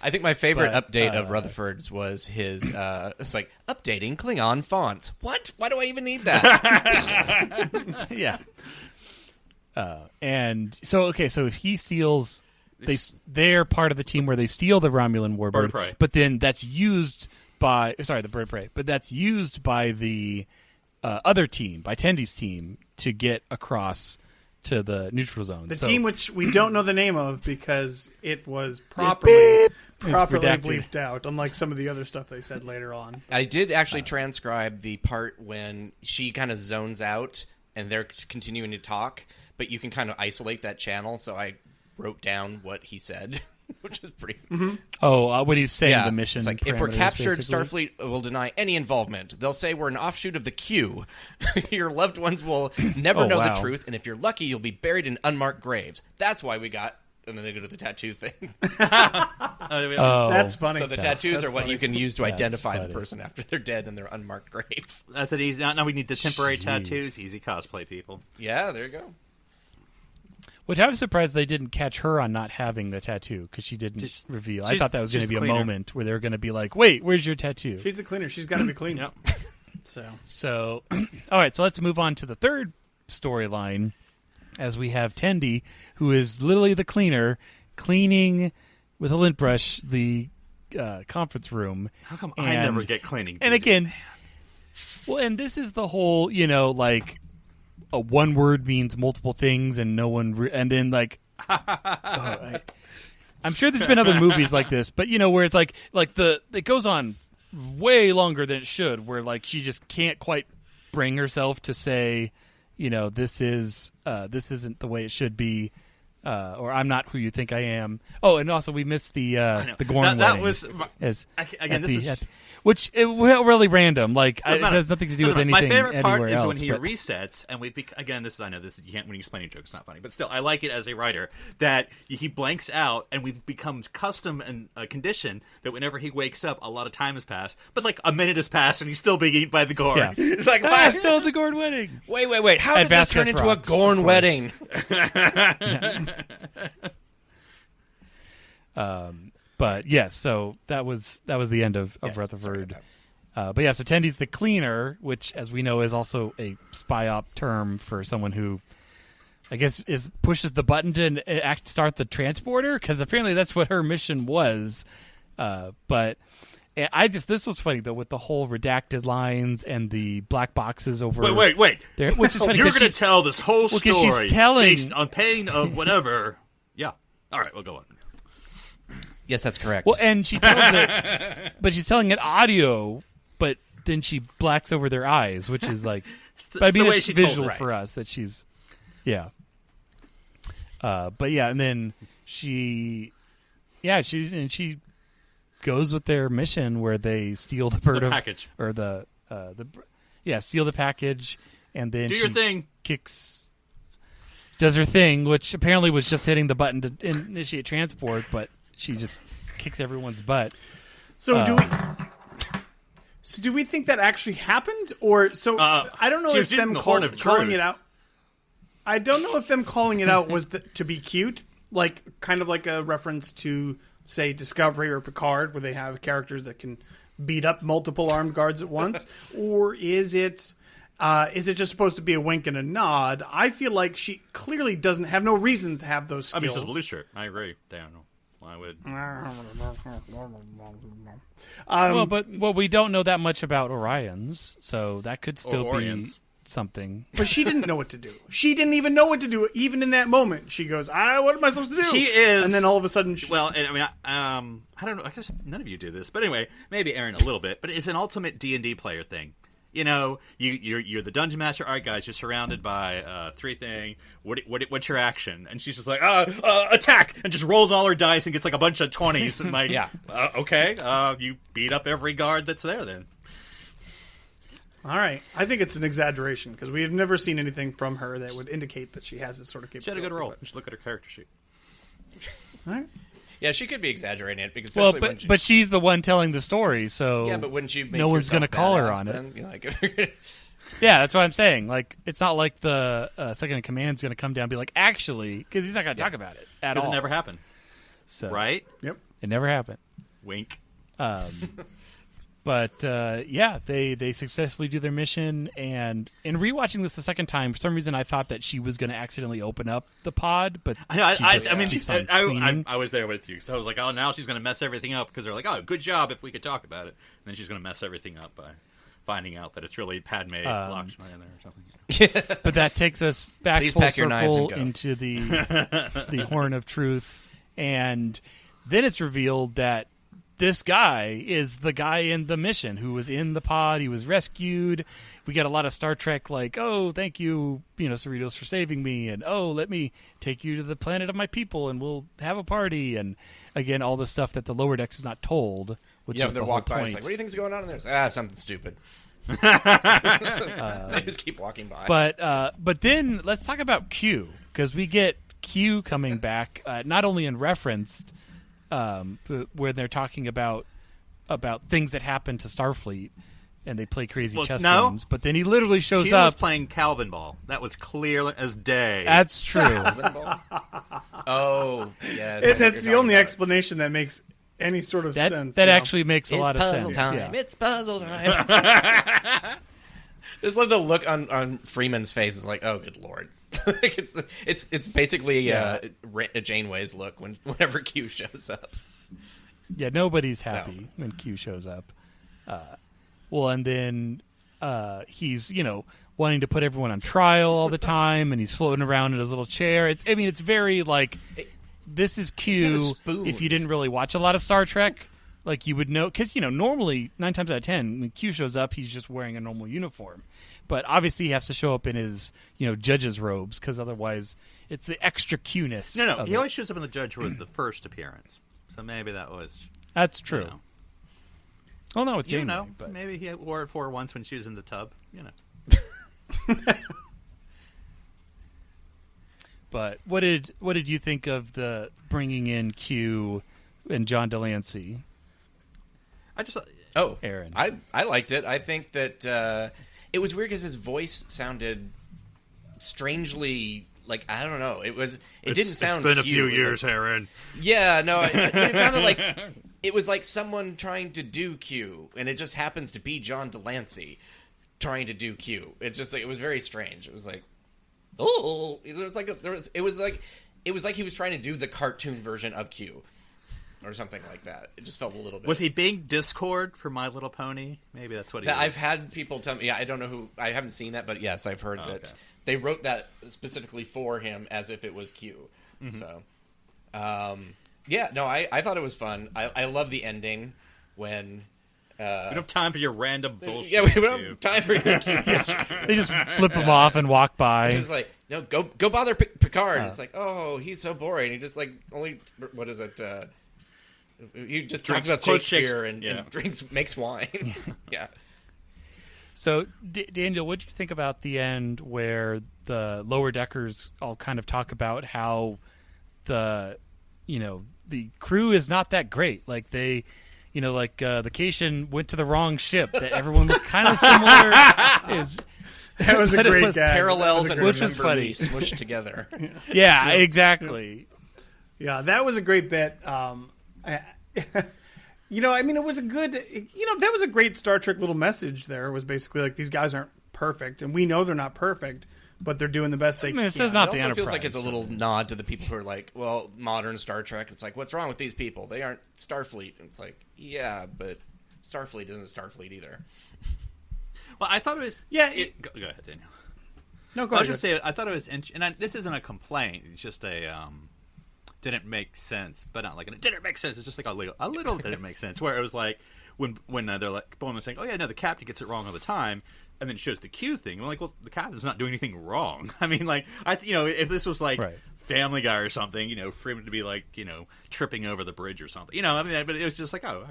I think my favorite update of Rutherford's was his, it's like, updating Klingon fonts. What? Why do I even need that? Yeah. And so, so if he steals, they're part of the team where they steal the Romulan warbird, but then that's used by, the bird of prey, but that's used by the other team, by Tendy's team, to get across to the neutral zone. The team which we don't know the name of because it was properly bleeped out, unlike some of the other stuff they said later on. I did actually transcribe the part when she kind of zones out and they're continuing to talk, but you can kind of isolate that channel, so I wrote down what he said, which is pretty... Mm-hmm. what he's saying, the mission. It's like, if we're captured, basically. Starfleet will deny any involvement. They'll say we're an offshoot of the Q. Your loved ones will never know the truth, and if you're lucky, you'll be buried in unmarked graves. That's why we got... And then they go to the tattoo thing. That's funny. So the tattoos are what you can use to identify the person after they're dead in their unmarked grave. That's an easy... Now we need the temporary tattoos. Easy cosplay, people. Yeah, there you go. Which I was surprised they didn't catch her on not having the tattoo because she didn't reveal. I thought that was going to be a moment where they were going to be like, "Wait, where's your tattoo?" She's the cleaner. She's got to be clean. Yep. So, all right. So let's move on to the third storyline, as we have Tendi, who is literally the cleaner, cleaning with a lint brush the conference room. How come I never get cleaning? And again, and this is the whole, like. A one word means multiple things, and no one, and then like, I'm sure there's been other movies like this, but where it's like it goes on way longer than it should, where like she just can't quite bring herself to say, this isn't the way it should be, or I'm not who you think I am. Oh, and also we missed the Gorn wedding. That was which it really random. Like it has nothing to do with anything. My favorite part is when he resets, and again, I know this. You can't when you explain a joke, it's not funny, but still, I like it as a writer that he blanks out, and we've become custom and conditioned that whenever he wakes up, a lot of time has passed, but like a minute has passed, and he's still being eaten by the Gorn. Yeah. It's like, still the Gorn wedding. Wait! How did this turn into a Gorn wedding? But yes, so that was the end of Rutherford. But yeah, so Tendy's the cleaner, which, as we know, is also a spy op term for someone who, I guess, pushes the button to start the transporter, because apparently that's what her mission was. But this was funny though, with the whole redacted lines and the black boxes over. Wait! There, which is funny. You're going to tell this whole story she's telling based on pain of whatever. Yeah. All right, we'll go on. Yes, that's correct. Well, and she tells it, but she's telling it audio, but then she blacks over their eyes, which is like, but I mean, it's visual for us that she's, yeah. But yeah, and then she goes with their mission where they steal the bird package or steal the package, and then do your thing. Does her thing, which apparently was just hitting the button to initiate transport, but she just kicks everyone's butt. So do we think that actually happened, or I don't know if them calling it out. I don't know if them calling it out was to be cute, like kind of like a reference to, say, Discovery or Picard, where they have characters that can beat up multiple armed guards at once, or is it just supposed to be a wink and a nod? I feel like she clearly doesn't have no reason to have those skills. I mean, she's a blue shirt. I agree. Damn. I would. Well, we don't know that much about Orions, so that could still be something. But she didn't know what to do. She didn't even know what to do. Even in that moment, she goes, what am I supposed to do? She is. And then all of a sudden... Well, I mean, I don't know. I guess none of you do this. But anyway, maybe Aaron a little bit. But it's an ultimate D&D player thing. You know, you're the dungeon master. All right, guys, you're surrounded by 3 thing. What's your action? And she's just like, attack, and just rolls all her dice and gets like a bunch of 20s. And like, yeah, okay, you beat up every guard that's there then. All right, I think it's an exaggeration because we have never seen anything from her that would indicate that she has this sort of capability. She had a good roll. You should look at her character sheet. All right. Yeah, she could be exaggerating it because but she's the one telling the story, so yeah. But wouldn't you? Make no one's going to call her on then? it. Yeah, that's what I'm saying. Like, it's not like the second in command's going to come down and be like, actually, because he's not going to talk about it at all. It never happened. So, right? Yep. It never happened. Wink. But yeah, they successfully do their mission, and in rewatching this the second time, for some reason I thought that she was going to accidentally open up the pod, but I was there with you, so I was like, oh, now she's going to mess everything up because they're like, oh, good job if we could talk about it, and then she's going to mess everything up by finding out that it's really Padme Lakshmi in there or something. But that takes us back Please full pack your knives and circle go. into the Horn of Truth, and then it's revealed that this guy is the guy in the mission who was in the pod. He was rescued. We get a lot of Star Trek like, oh, thank you, Cerritos, for saving me, and oh, let me take you to the planet of my people, and we'll have a party, and again, all the stuff that the lower decks is not told, which is the whole point. It's like, what do you think is going on in there? Something stupid. They just keep walking by. But then let's talk about Q, because we get Q coming back, not only in reference. Where they're talking about things that happen to Starfleet, and they play crazy chess games. But then he literally shows Q up. was playing Calvin Ball. That was clear as day. That's true. Oh, yes. That's the only explanation that makes any sort of sense. That actually makes a lot of sense. Time. Yeah. It's puzzle time. Just like the look on Freeman's face is like, oh, good lord. It's basically a Janeway's look whenever Q shows up. Yeah, nobody's happy when Q shows up. And then he's wanting to put everyone on trial all the time, and he's floating around in his little chair. It's very like this is Q. If you didn't really watch a lot of Star Trek, like you would know, because normally 9 times out of 10 when Q shows up, he's just wearing a normal uniform. But obviously he has to show up in his, judge's robes, because otherwise it's the extra Q-ness. No, he always shows up in the judge robe the first appearance. So maybe that was... That's true. Well, no, it's Janeway, but maybe he wore it for her once when she was in the tub. But what did you think of the bringing in Q and John Delancey? Aaron. I liked it. I think that it was weird because his voice sounded strangely like, I don't know. It didn't sound. It's been Q. a few years, Aaron. Yeah, no, it sounded like it was like someone trying to do Q, and it just happens to be John Delancey trying to do Q. It was very strange. It was like, oh, it was like he was trying to do the cartoon version of Q. Or something like that. It just felt a little bit. Was he being Discord for My Little Pony? Maybe that's what he was. I've had people tell me. Yeah, I don't know who. I haven't seen that, but yes, I've heard that they wrote that specifically for him as if it was Q. Mm-hmm. So, Yeah, no, I thought it was fun. I love the ending when. We don't have time for your random bullshit. Yeah, we don't have time for your They just flip him off and walk by. It's like, no, go bother Picard. It's like, oh, he's so boring. He just like only what is it? He just talks about Shakespeare and makes wine. Yeah. So, Daniel, what did you think about the end where the lower deckers all kind of talk about how the crew is not that great? Like the Cation went to the wrong ship. That everyone was kind of similar. That was a great gag. Parallels and which was funny, smushed together. Yeah, exactly. Yeah, that was a great bit. It was a good. That was a great Star Trek little message. There it was basically like these guys aren't perfect, and we know they're not perfect, but they're doing the best they can. It says not it the also Enterprise. feels like it's a little nod to the people who are like, well, modern Star Trek. It's like, what's wrong with these people? They aren't Starfleet. And it's like, yeah, but Starfleet isn't Starfleet either. Well, I thought it was. Yeah. Go ahead, Daniel. No, go I ahead. was just say I thought it was, this isn't a complaint. It's just a didn't make sense, but not like it didn't make sense. It's just like a little didn't make sense. Where it was like when they're like Bowman was saying, oh yeah, no, the captain gets it wrong all the time, and then shows the Q thing. I'm like, well, the captain's not doing anything wrong. I mean, like if this was like Family Guy or something, for him to be like tripping over the bridge or something, but it was just like, oh,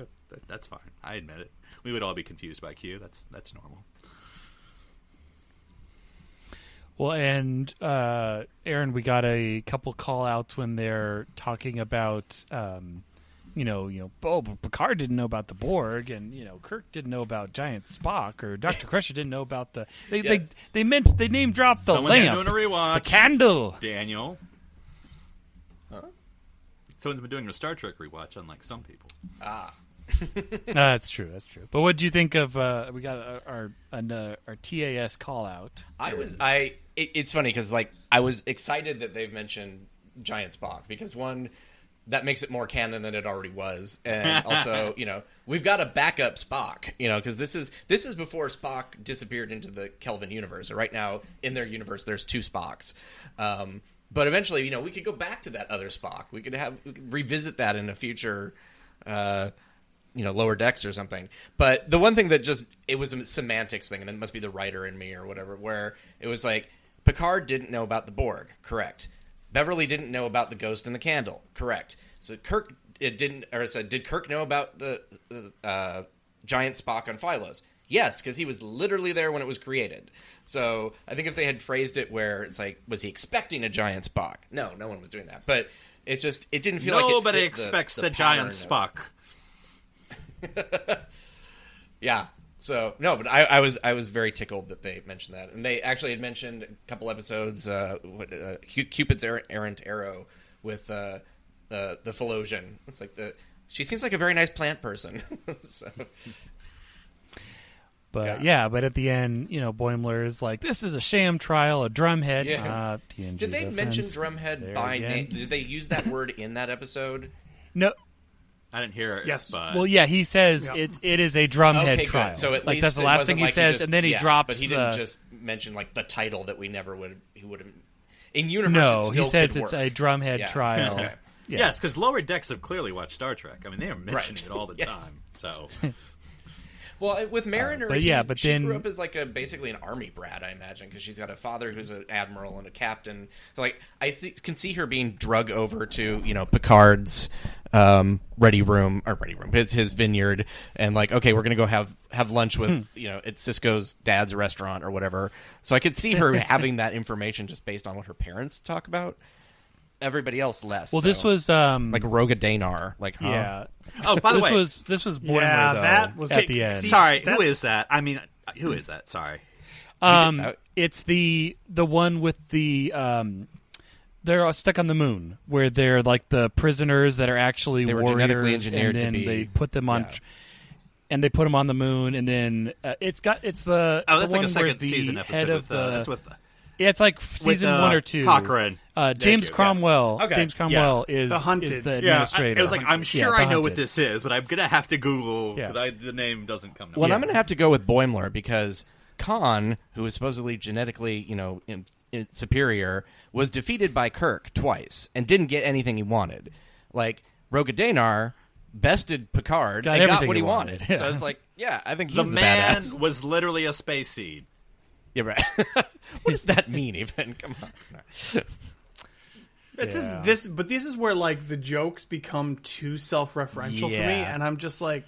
that's fine. I admit it. We would all be confused by Q. That's normal. Well, and Aaron, we got a couple call-outs when they're talking about, Picard didn't know about the Borg, and Kirk didn't know about Giant Spock, or Dr. Crusher didn't know about the. They name dropped the lamp, doing a rewatch. the candle. Daniel, someone's been doing a Star Trek rewatch, unlike some people. That's true. But what do you think of? We got our TAS call out. It's funny because I was excited that they've mentioned Giant Spock because one, that makes it more canon than it already was, and also we've got a backup Spock, because this is before Spock disappeared into the Kelvin universe. So right now in their universe there's two Spocks. But eventually, we could go back to that other Spock. We could revisit that in a future. Lower decks or something. But the one thing that it was a semantics thing, and it must be the writer in me or whatever, where it was like, Picard didn't know about the Borg, correct. Beverly didn't know about the ghost in the candle, correct. So did Kirk know about the giant Spock on Phylos? Yes, because he was literally there when it was created. So I think if they had phrased it where it's like, was he expecting a giant Spock? No one was doing that. But it didn't feel like nobody expects the giant Spock. Yeah. So no, but I was very tickled that they mentioned that, and they actually had mentioned a couple episodes, Cupid's errant arrow with the Phalosian. It's like she seems like a very nice plant person. So. But but at the end, Boimler is like, "This is a sham trial, a drumhead." Yeah. TNG Did they mention reference. drumhead by name? Did they use that word in that episode? No. I didn't hear it. Yes. But... Well, yeah, he says it is a drumhead trial. Good. So at least that's the last thing he says, and then he drops. But he didn't just mention the title that we never would. He would have. In universe, no, it still he says could it's work. a drumhead trial. Okay. Yeah. Yes, because lower decks have clearly watched Star Trek. I mean, they are mentioning it all the Yes. time. So. Well, with Mariner, she then grew up as basically an army brat, I imagine, because she's got a father who's an admiral and a captain. So, I can see her being drug over to Picard's ready room, his vineyard, and okay, we're gonna go have lunch with at Cisco's dad's restaurant or whatever. So I could see her having that information just based on what her parents talk about. Everybody else less. Well, this was Roga Danar. Yeah. Oh, by the way, this was Boimler, though, that was at the end. Sorry, who is that? I mean, who is that? Sorry. It's the one with the they're stuck on the moon, where they're the prisoners that are actually they were warriors, genetically engineered and then to be, they put them on. And they put them on the moon, and then it's the that's the like one a second where the season episode head of with, that's with yeah, it's like season with, 1 or 2. Cochrane. James Cromwell. Okay. James Cromwell Yeah. is The Hunted. is the Yeah, administrator. it was like, I'm sure I know what Hunted. this is, but I'm gonna have to Google because Yeah. the name doesn't come to Well, me. I'm going to have to go with Boimler because Khan, who is supposedly genetically, superior, was defeated by Kirk twice and didn't get anything he wanted. Roga Danar bested Picard Got and got everything what he he wanted. wanted. Yeah. So it's like, yeah, I think The he's the man badass. was literally a space seed. Yeah, right. What does that mean, even? Come on. It's Yeah. just this, but this is where like the jokes become too self-referential for me, Yeah. and I'm just like,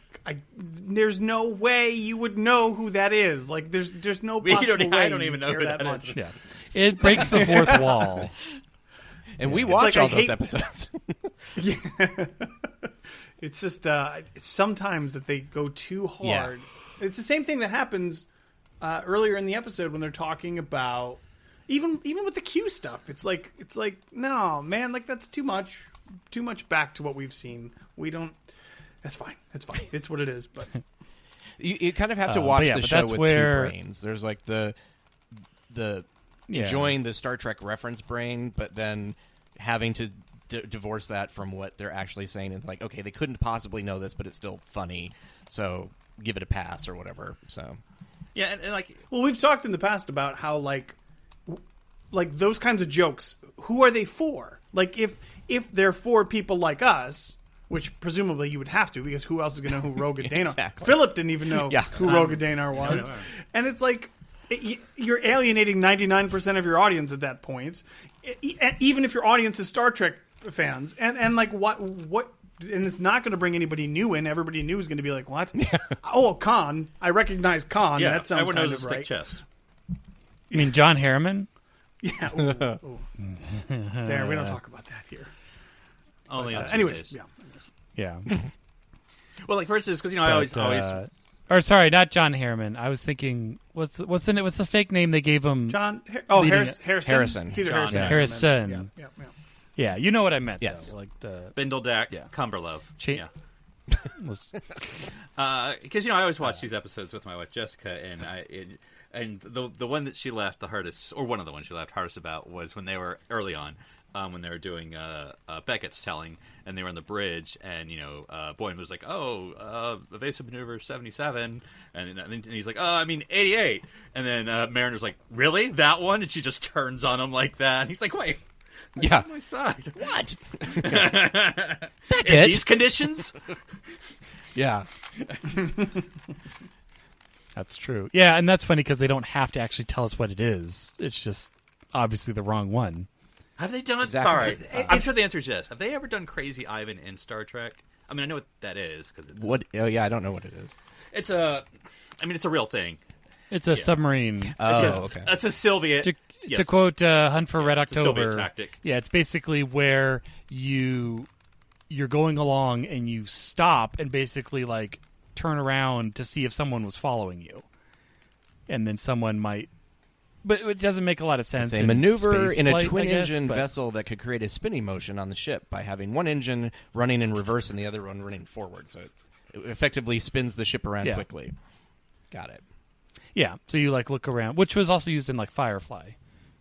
there's no way you would know who that is. Like, there's no possible way I don't you even know care who that that much. is. Yeah. It breaks the fourth wall. And we It's watch like, I all those hate- episodes. It's just sometimes that they go too hard. It's the same thing that happens earlier in the episode when they're talking about even with the Q stuff. It's like no, man, like that's too much back to what we've seen. We don't. That's fine. It's fine. It's what it is. But You kind of have to But watch yeah, the but show that's with where- two brains. There's like the Yeah. enjoying the Star Trek reference brain, but then having to divorce that from what they're actually saying. It's like, okay, they couldn't possibly know this, but it's still funny, so give it a pass or whatever. So Yeah, and like well, we've talked in the past about how like those kinds of jokes. Who are they for? Like if they're for people like us. Which presumably you would have to, because who else is going to know who Roga Danar? Exactly. Philip didn't even know Yeah. who Roga Danar was, and it's like you're alienating 99% of your audience at that point, even if your audience is Star Trek fans, and like what, and it's not going to bring anybody new in. Everybody new is going to be like, what? Oh, Khan, I recognize Khan. yeah, That sounds everyone kind knows of a right. stick chest. You mean John Harriman? Yeah. Ooh. Darren, we don't talk about that here. Only on Anyways, Tuesdays. Yeah. Well, like for instance, because I always or sorry, not John Harriman. I was thinking, what's the fake name they gave him? John. Leading Harrison. Harrison. It's either John Harrison. or Harrison. Yeah. Yeah, you know what I meant. Yes. though. Like the Bindledack, Yeah. Cumberlove. Cha- Yeah. Because I always watch these episodes with my wife Jessica, and the one that she laughed the hardest, or one of the ones she laughed hardest about, was when they were early on, when they were doing Beckett's telling, and they were on the bridge, and Boyne was like, "Oh, evasive maneuver 77," and then he's like, "Oh, I mean 88," and then Mariner's like, "Really, that one?" And she just turns on him like that, and he's like, "Wait, yeah, on my side, what? in these conditions?" Yeah, That's true. Yeah, and that's funny because they don't have to actually tell us what it is. It's just obviously the wrong one. Have they done? Exactly. Sorry, I'm sure the answer is yes. Have they ever done Crazy Ivan in Star Trek? I mean, I know what that is because it's what? Oh, yeah, I don't know what it is. it's a real thing. It's a submarine. Okay. It's a Sylvia. To quote Hunt for Red it's a Soviet October, tactic. yeah, it's basically where you're going along and you stop and basically like turn around to see if someone was following you, and then someone might. But it doesn't make a lot of sense. It's a in maneuver space in a flight, I twin-engine guess, but- vessel that could create a spinning motion on the ship by having one engine running in reverse and the other one running forward. So it effectively spins the ship around Yeah. quickly. Got it. Yeah, so you like look around, which was also used in like Firefly.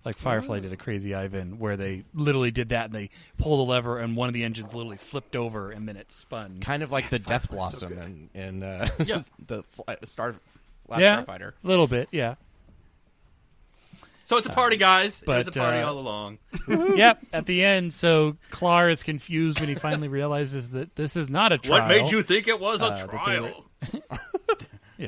Like Firefly did a Crazy Ivan where they literally did that and they pulled a lever and one of the engines literally flipped over and then it spun. Kind of like the Death Firefly's so Blossom in Yeah. the Last Starfighter. A little bit, yeah. So it's a party, guys. It was but, a party all along. Yep, at the end, so Clar is confused when he finally realizes that this is not a trial. What made you think it was a that they trial?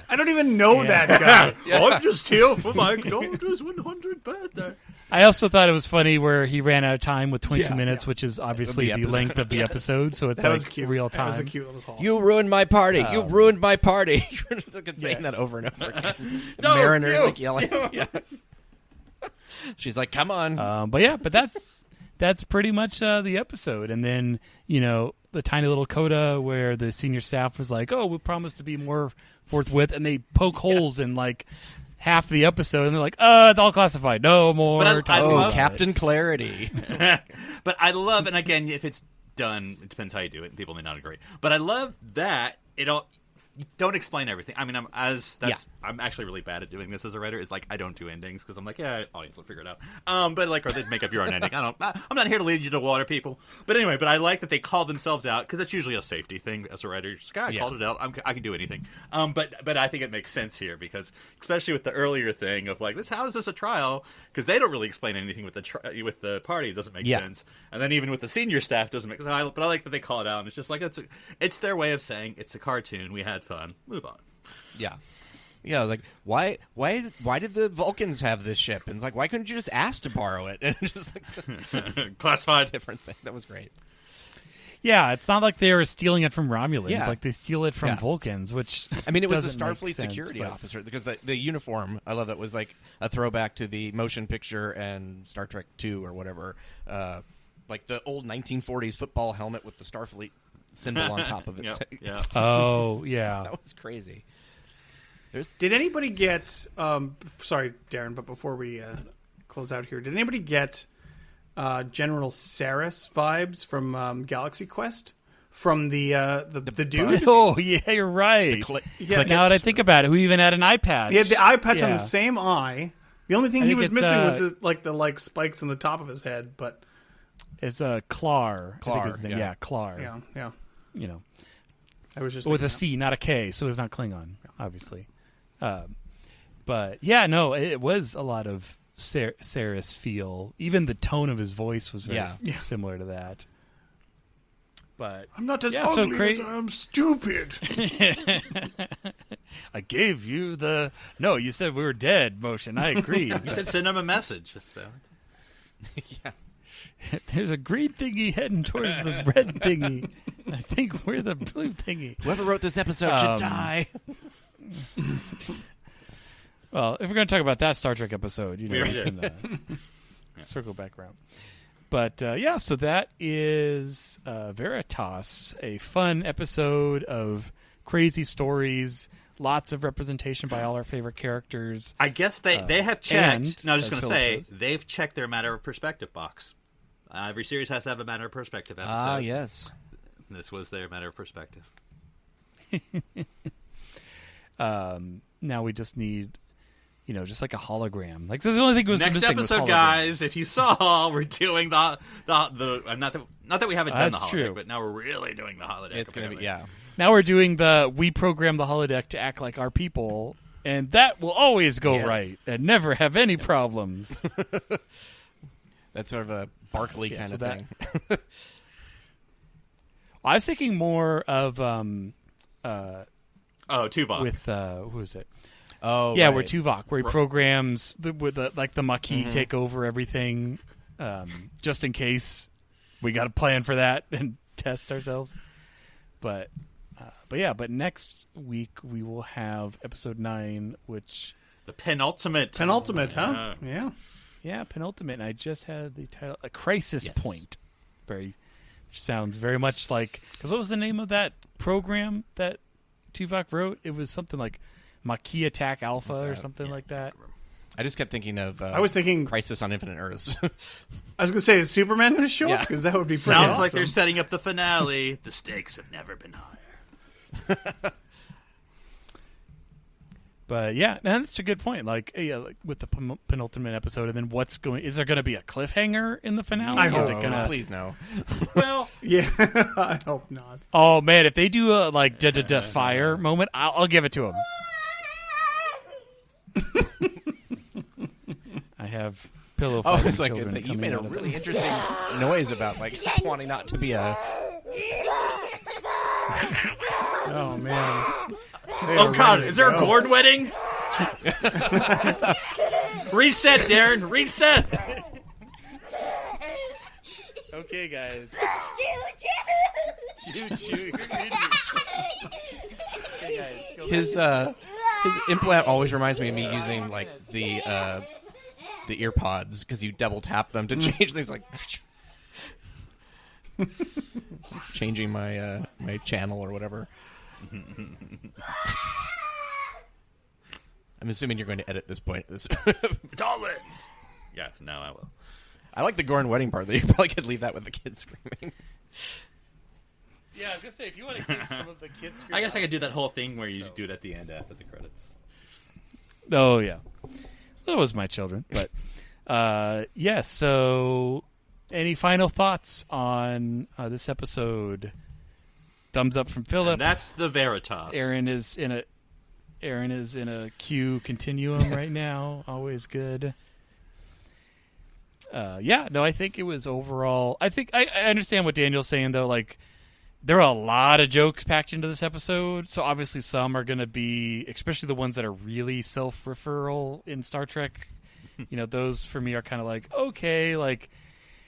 I don't even know that guy. I'm just here for my daughter's 100th birthday. I also thought it was funny where he ran out of time with 22 Yeah. minutes, which is obviously The the episode. length of the episode, so it's That like was cute. real time. That was a cute little call. You ruined my party. You ruined my party. You're just like saying that over and over again. No, Mariner's you. like yelling. Yeah. She's like, "Come on." But that's pretty much the episode. And then, the tiny little coda where the senior staff was like, "Oh, we promise to be more forthwith," and they poke holes in like half the episode, and they're like, it's all classified. No more. But I Oh, love- Captain Clarity. But I love, and again, if it's done, it depends how you do it, and people may not agree. But I love that don't explain everything. I mean, I I'm actually really bad at doing this as a writer. Is like I don't do endings because I'm like, yeah, audience will figure it out. But like, or they'd make up your own ending. I'm not here to lead you to water, people. But anyway, but I like that they call themselves out because that's usually a safety thing as a writer. Just, I called it out. I can do anything. But I think it makes sense here because especially with the earlier thing of like, how is this a trial? Because they don't really explain anything with the party. It doesn't make sense. And then even with the senior staff doesn't make sense. But I like that they call it out. And it's just like it's their way of saying it's a cartoon. We had fun. Move on. Yeah. Yeah, like why did the Vulcans have this ship? And it's like, why couldn't you just ask to borrow it? And just like classified different thing. That was great. Yeah, it's not like they were stealing it from Romulans. Yeah. Like they steal it from Vulcans, which I mean, it was a doesn't make Starfleet sense, security but- officer because the uniform, I love that, was like a throwback to the motion picture and Star Trek II or whatever. Like the old 1940s football helmet with the Starfleet symbol on top of it. Yeah. Oh, yeah. That was crazy. Did anybody get? Sorry, Darren, but before we close out here, did anybody get General Saris vibes from Galaxy Quest? From the dude? Oh, yeah, you're right. Yeah, Now that I think about it, who even had an eye patch? He had the eye patch on Yeah. the same eye. The only thing I he think was it's, missing was the spikes on the top of his head. But It's Clar. I think Clar, his name. yeah. Yeah, Clar. yeah, You know, I was just with a thinking C, not a K, so it's not Klingon, obviously. But yeah, no, it was a lot of Saris feel. Even the tone of his voice was very similar to that. But I'm not as yeah, so ugly as I'm stupid. I gave you the no. You said we were dead motion. I agree. You said send them a message. So. Yeah. There's a green thingy heading towards the red thingy. I think we're the blue thingy. Whoever wrote this episode should die. Well, if we're going to talk about that Star Trek episode, you know, We we already can circle back around. But yeah, so that is Veritas, a fun episode of crazy stories, lots of representation by all our favorite characters. I guess they have checked. and, No, I was just as going to Phil say, says- they've checked their matter of perspective box. Every series has to have a matter of perspective episode. Ah, yes. This was their matter of perspective. Now we just need, you know, just like a hologram. Like, this is the only thing was Next missing was episode, holograms. guys, if you saw, we're doing the not that we haven't done the That's holodeck, true. but now we're really doing the holodeck. It's going to be, apparently. Now we're doing we program the holodeck to act like our people, and that will always go Yes. right and never have any problems. That's sort of a Barkley Yeah, kind so of that- thing. I was thinking more of Oh, Tuvok. with who is it? Oh, Yeah, right. where Tuvok, where he programs with the Maquis take over everything, just in case we got a plan for that and test ourselves. But next week we will have episode 9, which the penultimate, huh? Yeah. penultimate. And I just had the title, A Crisis Yes. Point, which sounds very much like, because what was the name of that program that Tuvok wrote? It was something like Maquis Attack Alpha or something like that. I just kept thinking of I was thinking. Crisis on Infinite Earths. I was going to say, is Superman going to show up? Yeah. Because that would be pretty Sounds awesome. like they're setting up the finale. The stakes have never been higher. But yeah, and that's a good point. Like with the penultimate episode, and then is there going to be a cliffhanger in the finale? I Is hope it gonna? Please no. Well, Yeah, I hope not. Oh man, if they do a fire moment, I'll give it to them. I have pillow Oh, fighting it's like children you coming made a out of really interesting noise about like wanting not to be a. Oh man. oh god, is there a gourd wedding? Reset, Darren. Reset. Okay, guys. His implant always reminds me of me using like the ear pods because you double tap them to change things like changing my my channel or whatever. I'm assuming you're going to edit this point. It's all in. Yes, no, I will. I like the Gorn wedding part. Though you probably could leave that with the kids screaming. Yeah, I was gonna say if you want to get some of the kids, I guess I could do that whole thing where you do it at the end after the credits. Oh yeah, that was my children. But yes. So, any final thoughts on this episode? Thumbs up from Philip. And that's the Veritas. Aaron is in a Q continuum right now. Always good. I think it was overall. I think I understand what Daniel's saying though. Like, there are a lot of jokes packed into this episode, so obviously some are going to be, especially the ones that are really self-referral in Star Trek. Those for me are kind of like, okay, like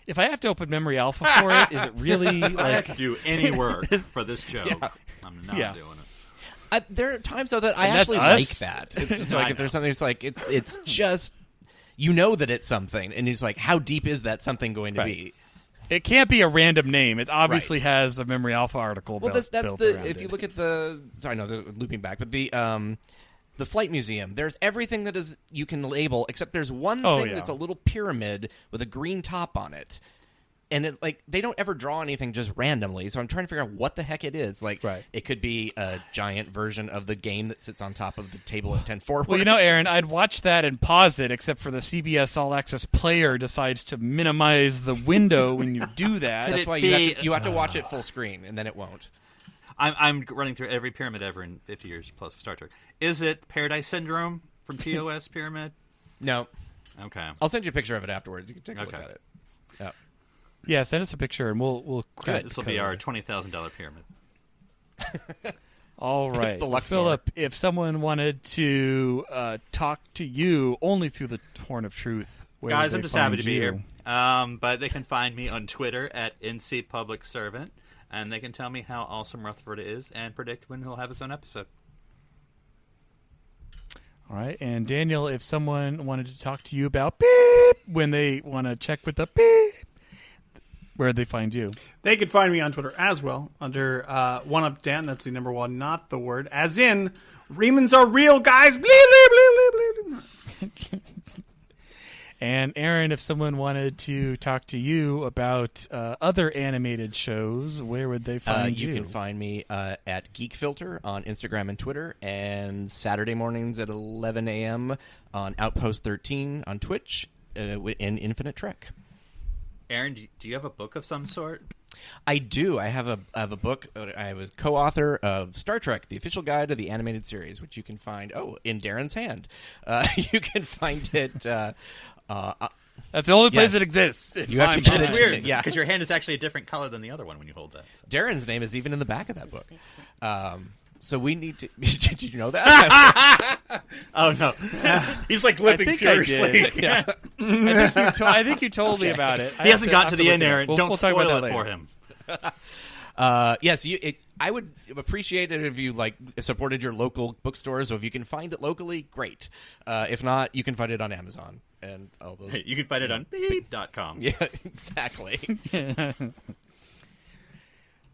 if I have to open Memory Alpha for it, is it really like I have to do any work for this joke? I'm not doing it. There are times though that I And actually that's like us. that. It's just like if there's something, it's like it's just that it's something, and it's like, how deep is that something going to be? It can't be a random name. It obviously has a Memory Alpha article. Well, built that's around if you it. look at looping back, but the Flight Museum, there's everything that is you can label, except there's one thing that's a little pyramid with a green top on it. And they don't ever draw anything just randomly, so I'm trying to figure out what the heck it is. It could be a giant version of the game that sits on top of the table at 10 forward. Well, Aaron, I'd watch that and pause it, except for the CBS All Access player decides to minimize the window when you do that. That's why you have to watch it full screen, and then it won't. I'm running through every pyramid ever in 50 years plus of Star Trek. Is it Paradise Syndrome from TOS Pyramid? No. Okay. I'll send you a picture of it afterwards. You can take a look at it. Yeah. Yeah, send us a picture, and we'll This will be our $20,000 pyramid. All right. It's the Luxor. Philip, if someone wanted to talk to you only through the Horn of Truth, where Guys, would I'm they just happy find to be you? here. But they can find me on Twitter at @NCPublicServant, and they can tell me how awesome Rutherford is and predict when he'll have his own episode. All right. And Daniel, if someone wanted to talk to you about beep when they want to check with the beep, where'd they find you? They could find me on Twitter as well under OneUpDan. That's the number one, not the word. As in, Remans are real, guys. Bleep, bleep, bleep, bleep, bleep. And Aaron, if someone wanted to talk to you about other animated shows, where would they find you? You can find me at Geek Filter on Instagram and Twitter, and Saturday mornings at 11 a.m. on Outpost 13 on Twitch in Infinite Trek. Aaron, do you have a book of some sort? I do. I have a book. I was co-author of Star Trek: The Official Guide to the Animated Series, which you can find in Darren's hand. You can find it. That's the only place yes. it exists. You have to get It's it. weird, Yeah. because your hand is actually a different color than the other one when you hold that. So. Darren's name is even in the back of that book. So we need to. Did you know that? Oh no, he's like lipping I think I furiously. did. Yeah. I think you told me about it. He hasn't got to the end, Aaron. We'll Don't talk spoil about that it for later. him. Yes, I would appreciate it if you supported your local bookstore. So if you can find it locally, great. If not, you can find it on Amazon and all those. You can find it on beep.com. Yeah, exactly.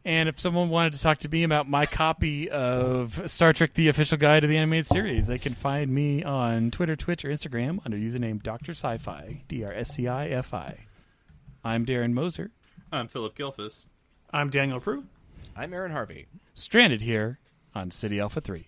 And if someone wanted to talk to me about my copy of Star Trek: The Official Guide to the Animated Series, they can find me on Twitter, Twitch, or Instagram under username Dr. Sci-Fi, DRSCIFI. I'm Darren Moser, I'm Philip Gilfus. I'm Daniel Prue. I'm Aaron Harvey. stranded here on City Alpha 3.